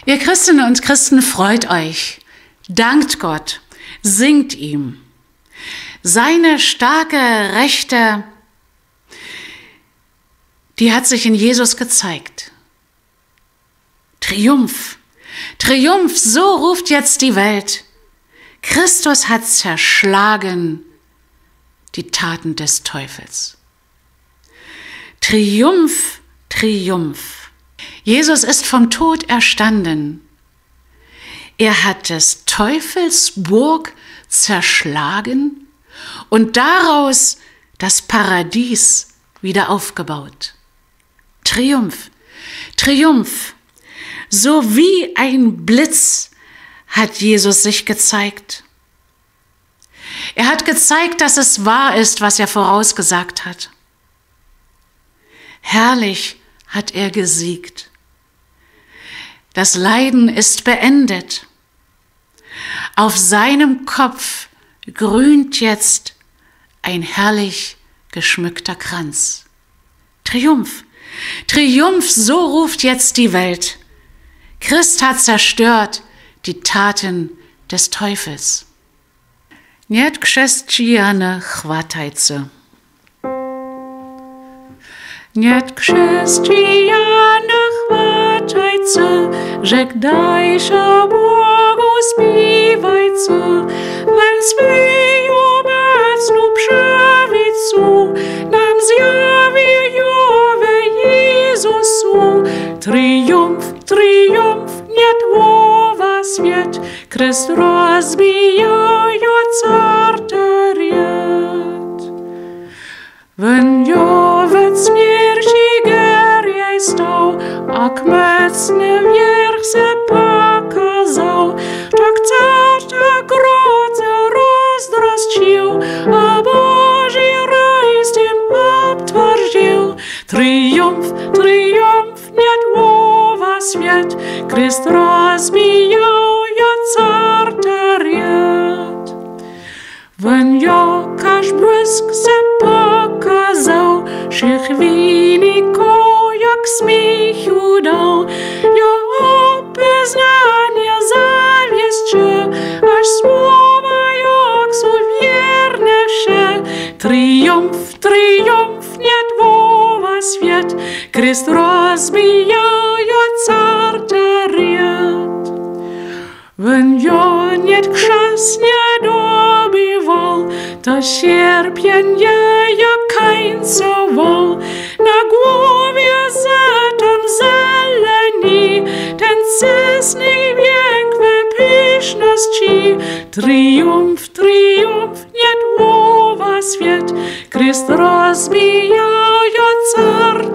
Ihr Christinnen und Christen, freut euch, dankt Gott, singt ihm. Seine starke Rechte, die hat sich in Jesus gezeigt. Triumph, Triumph, so ruft jetzt die Welt. Christus hat zerschlagen die Taten des Teufels. Triumph, Triumph. Jesus ist vom Tod erstanden. Er hat des Teufels Burg zerschlagen und daraus das Paradies wieder aufgebaut. Triumph, Triumph. So wie ein Blitz hat Jesus sich gezeigt. Er hat gezeigt, dass es wahr ist, was er vorausgesagt hat. Herrlich hat er gesiegt. Das Leiden ist beendet. Auf seinem Kopf grünt jetzt ein herrlich geschmückter Kranz. Triumph, Triumph, so ruft jetzt die Welt. Christ hat zerstört die Taten des Teufels. Niet chrześcijanie chwatajcie. Niet chrześcijanie chwatajcie, żegnajcie Bogu śpiewajcie, wenn swej obecnu przewicu nam zjawi Jowe Jezusu. Triumph, Triumph, niet łowa świat, Chrest rozbijają cartariat. Wenn Jowe śmierci gerjej stał, a kmecny wierch se pokazał, tak carta groce rozdrascił, a Boży raj z tym obtwardził. Triumph, Triumph, niet łowa świat, Chrest rozbijają cartariat. Wenn jakaż błysk se pokazał, się chwilko jak śmiechu dał, ja obeznanie zawieszcze, aż słowa jak są wierne się. Triumph, Triumph, niet woła świat, Chrest rozbijają cartariat. Wenn ja niet chrzest nie dobywał, to cierpienie jak końcował. Na głowie Satan zeleni, ten cysny wiek wypyszności. Triumph, Triumph, niet łowa świat, Chrest rozbijają cartariat.